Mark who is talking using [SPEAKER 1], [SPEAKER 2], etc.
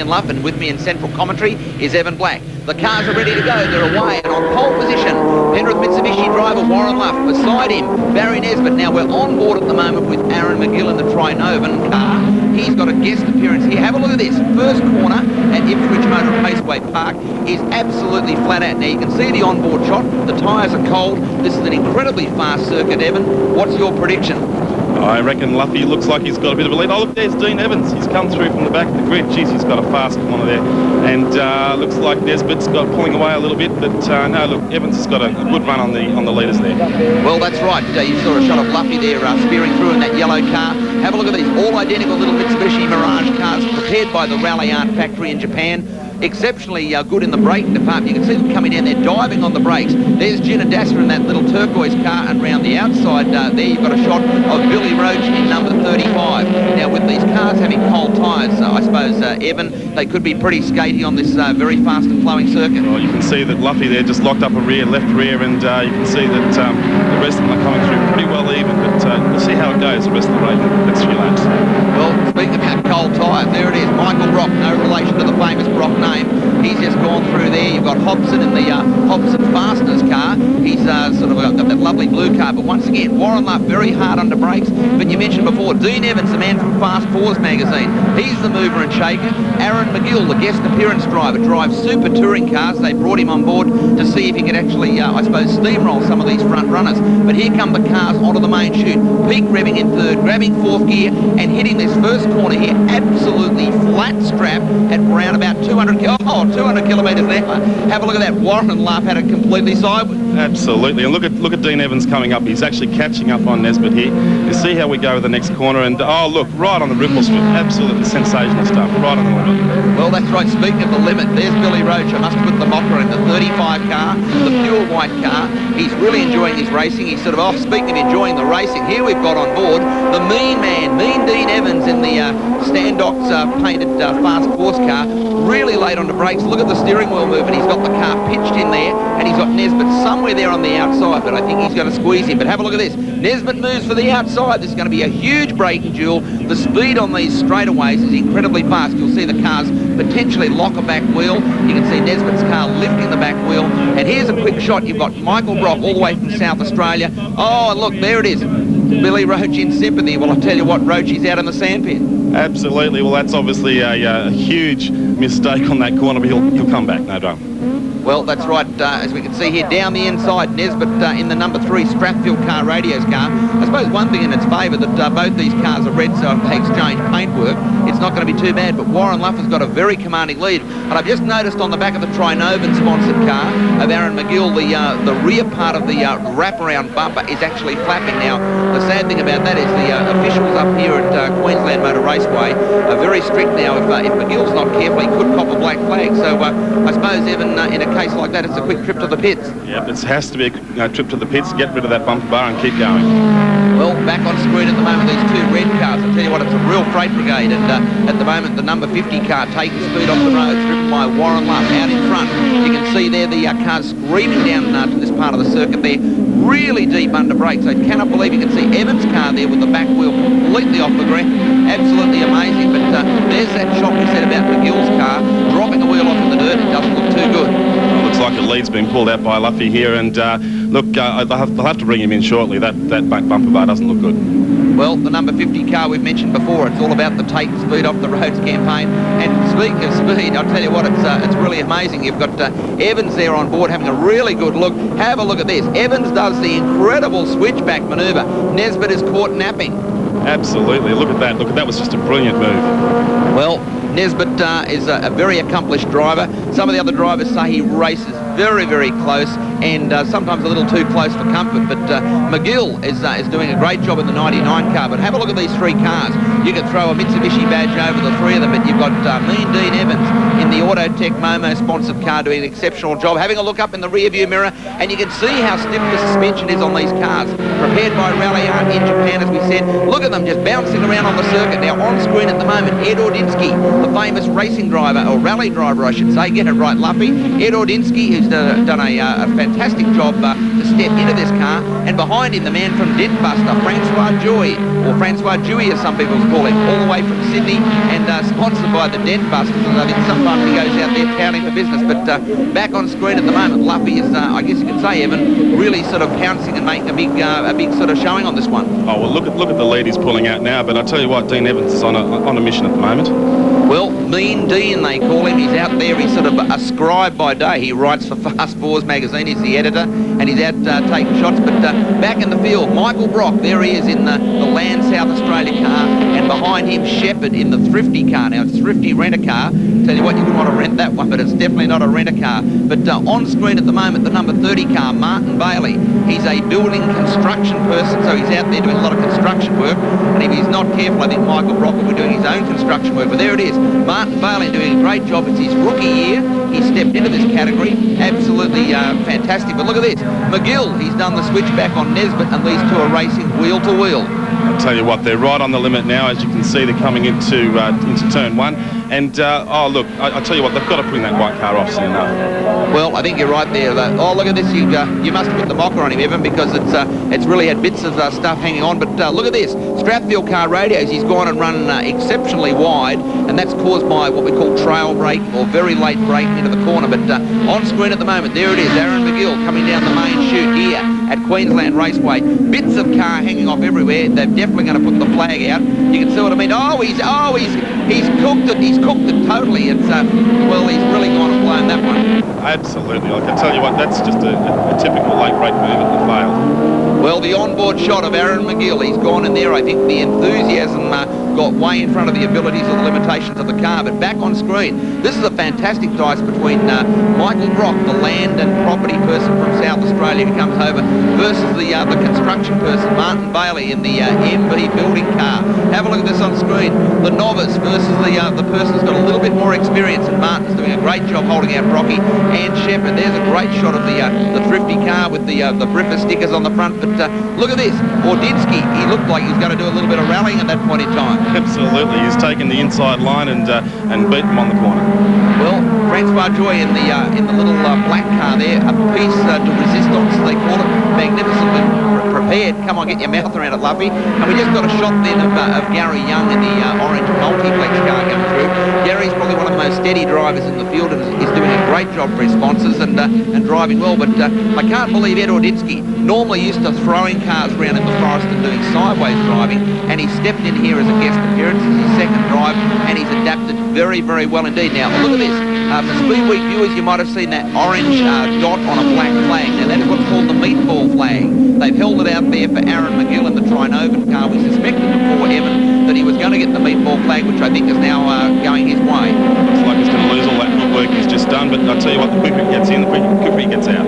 [SPEAKER 1] Luff, and with me in central commentary is Evan Black. The cars are ready to go. They're away and on pole position. Penrith Mitsubishi driver Warren Luff. Beside him, Barrie Nesbitt. Now we're on board at the moment with Aaron McGill in the Trinovan car. He's got a guest appearance here. Have a look at this. First corner at Ipswich Motor Raceway Park is absolutely flat out. Now you can see the onboard shot. The tyres are cold. This is an incredibly fast circuit, Evan. What's your prediction?
[SPEAKER 2] I reckon Luffy looks like he's got a bit of a lead. Oh, look, there's Dean Evans. He's come through from the back of the grid. Jeez, he's got a fast corner there. And looks like Nesbitt's got pulling away a little bit. But no, look, Evans has got a good run on the leaders there.
[SPEAKER 1] Well, that's right. You saw a shot of Luffy there spearing through in that yellow car. Have a look at these all identical little Mitsubishi Mirage cars prepared by the Rally Art factory in Japan. Exceptionally good in the braking department. You can see them coming down there, diving on the brakes. There's Gina Dasser in that little turquoise car, and round the outside there you've got a shot of Billy Roach in number 35. Now with these cars having cold tyres, I suppose, Evan, they could be pretty skaty on this very fast and flowing circuit.
[SPEAKER 2] Well, you can see that Luffy there just locked up a left rear, and you can see that the rest of them are coming through pretty well even, but we'll see how it goes the rest of the race, next few laps.
[SPEAKER 1] Well, speaking about cold tyres, there it is, Michael Brock, no relation to the famous Brock name. He's just gone through there. You've got Hobson in the Hobson Fasteners car. He's sort of got that lovely blue car. But once again, Warren Luff very hard under brakes. But you mentioned before, Dean Evans, the man from Fast Fours magazine. He's the mover and shaker. Aaron McGill, the guest appearance driver, drives Super Touring cars. They brought him on board to see if he could actually, I suppose, steamroll some of these front runners. But here come the cars onto the main chute. Peak revving in third, grabbing fourth gear and hitting this first corner here. Absolutely flat strap at around about 200 kilometres an hour. Have a look at that. Warren Luff had it completely sideways.
[SPEAKER 2] Absolutely, and look at Dean Evans coming up. He's actually catching up on Nesbitt here. You see how we go with the next corner, and oh look, right on the ripple strip. Absolutely sensational stuff, right on the limit.
[SPEAKER 1] Well, that's right. Speaking of the limit, there's Billy Roach. I must put the mocker in the 35 car, the pure white car. He's really enjoying his racing. He's sort of, speaking of enjoying the racing, here we've got on board the mean man, Mean Dean Evans in the Standox painted Fast Force car. Really late on the brakes. Look at the steering wheel movement. He's got the car pitched in there, and he's got Nesbitt somewhere there on the outside, but I think he's going to squeeze him. But have a look at this. Nesbitt moves for the outside. This is going to be a huge braking duel. The speed on these straightaways is incredibly fast. You'll see the cars potentially lock a back wheel. You can see Nesbitt's car lifting the back wheel. And here's a quick shot. You've got Michael Brock all the way from South Australia. Oh, and look, there it is. Billy Roach in sympathy. Well, I'll tell you what, Roachie's out in the sandpit.
[SPEAKER 2] Absolutely. Well, that's obviously a huge mistake on that corner, but he'll come back, no drama.
[SPEAKER 1] Well, that's right. As we can see here, down the inside, Nesbitt in the number 3 Strathfield car radios car. I suppose one thing in its favour that both these cars are red, so if they exchange paintwork, it's not going to be too bad. But Warren Luff has got a very commanding lead. And I've just noticed on the back of the Trinovan sponsored car of Aaron McGill, the rear part of the wraparound bumper is actually flapping. Now, the sad thing about that is the officials up here at Queensland Motor Raceway are very strict now. If McGill's not careful, he could cop a black flag. So I suppose, Evan, in a case like that, it's a quick trip to the pits.
[SPEAKER 2] Yep, it has to be a trip to the pits, get rid of that bumper bar and keep going.
[SPEAKER 1] Well, back on screen at the moment, these two red cars. I'll tell you what, it's a real freight brigade, and at the moment, the number 50 car taking speed off the road, driven by Warren Luff out in front. You can see there the cars screaming down to this part of the circuit there, really deep under brakes. I cannot believe you can see Evans' car there with the back wheel completely off the ground. Absolutely amazing, but there's that shot we said about McGill's car, dropping the wheel off in the dirt. It doesn't look too good.
[SPEAKER 2] Well, looks like the lead's been pulled out by Luffy here, and look, they'll have to bring him in shortly. That back bumper bar doesn't look good.
[SPEAKER 1] Well, the number 50 car we've mentioned before, it's all about the take speed off the roads campaign. And speaking of speed, I'll tell you what, it's really amazing. You've got Evans there on board having a really good look. Have a look at this. Evans does the incredible switchback manoeuvre. Nesbitt is caught napping.
[SPEAKER 2] Absolutely. Look at that. Look, that was just a brilliant move.
[SPEAKER 1] Well, Nesbitt is a very accomplished driver. Some of the other drivers say he races very, very close and sometimes a little too close for comfort. But McGill is doing a great job in the 99 car. But have a look at these three cars. You could throw a Mitsubishi badge over the three of them, but you've got Mean Dean Evans in the Autotech Momo sponsored car doing an exceptional job. Having a look up in the rear view mirror, and you can see how stiff the suspension is on these cars. Prepared by Rally Art in Japan, as we said. Look at them just bouncing around on the circuit. Now on screen at the moment, Ed Ordynski, the famous racing driver, or rally driver I should say, get it right, Luffy. Ed Ordynski, who's done a fantastic job to step into this car, and behind him the man from Dentbuster, Francois Joy, or Francois Dewey as some people call him, all the way from Sydney, and sponsored by the Dentbusters, and I think sometimes he goes out there touting for business. But back on screen at the moment, Luffy is, I guess you could say, Evan, really sort of pouncing and making a big sort of showing on this one.
[SPEAKER 2] Oh, well, look at the lead he's pulling out now, but I tell you what, Dean Evans is on a mission at the moment.
[SPEAKER 1] Well, Mean Dean, they call him. He's out there. He's sort of a scribe by day. He writes for Fast Fours magazine. He's the editor, and he's out taking shots. But back in the field, Michael Brock, there he is in the Land South Australia car, and behind him, Shepherd in the Thrifty car. Now, it's Thrifty rent-a-car. Tell you what, you wouldn't want to rent that one, but it's definitely not a rent-a-car. But on screen at the moment, the number 30 car, Martin Bailey. He's a building construction person, so he's out there doing a lot of construction work. And if he's not careful, I think Michael Brock will be doing his own construction work. But there it is. Martin Bailey doing a great job. It's his rookie year. He stepped into this category. Absolutely fantastic. But look at this. McGill, he's done the switch back on Nesbitt, and these two are racing wheel to wheel.
[SPEAKER 2] I'll tell you what, they're right on the limit now. As you can see, they're coming into turn one. And, oh, look, I'll tell you what, they've got to bring that white car off soon enough.
[SPEAKER 1] Well, I think you're right there. Oh, look at this. You must have put the mocker on him, Evan, because it's really had bits of stuff hanging on. But look at this. Strathfield Car Radios, he's gone and run exceptionally wide, and that's caused by what we call trail brake or very late brake into the corner. But on screen at the moment, there it is, Aaron McGill coming down the main chute here at Queensland Raceway. Bits of car hanging off everywhere. They're definitely going to put the flag out. You can see what I mean. He's cooked it. He's cooked it totally. It's well, he's really gone and blown that one.
[SPEAKER 2] Absolutely. I can tell you what, that's just a typical late brake move that failed.
[SPEAKER 1] Well, the onboard shot of Aaron McGill, he's gone in there. I think the enthusiasm got way in front of the abilities or the limitations of the car. But back on screen, this is a fantastic dice between Michael Brock, the land and property person from South Australia who comes over, versus the construction person, Martin Bailey, in the MB building car. Have a look at this on screen. The novice versus the person who's got a little bit more experience, and Martin's doing a great job holding out Brocky and Shepherd. There's a great shot of the Thrifty car with the Briffa stickers on the front. But look at this. Ordynski, he looked like he was going to do a little bit of rallying at that point in time.
[SPEAKER 2] Absolutely. He's taken the inside line and beat them on the corner.
[SPEAKER 1] Well, Francois Joy in the little black car there, a piece de resistance, they call it, magnificently prepared. Come on, get your mouth around it, Luffy. And we just got a shot then of Gary Young in the orange multiplex car coming through. Gary's probably one of the most steady drivers in the field and is doing a great job for his sponsors and driving well. But I can't believe Ed Ordynski, normally used to throwing cars around in the forest and doing sideways driving, and he stepped in here as a guest appearance. It's his second drive, and he's adapted very, very well indeed. Now, look at this. For Speed Week viewers, you might have seen that orange dot on a black flag. Now, that is what's called the meatball flag. They've held it out there for Aaron McGill in the Trinovan car. We suspected before, Evan, that he was going to get the meatball flag, which I think is now going his way.
[SPEAKER 2] Looks like he's going to lose all that good work he's just done, but I'll tell you what, the quicker he gets in, the quicker he gets out.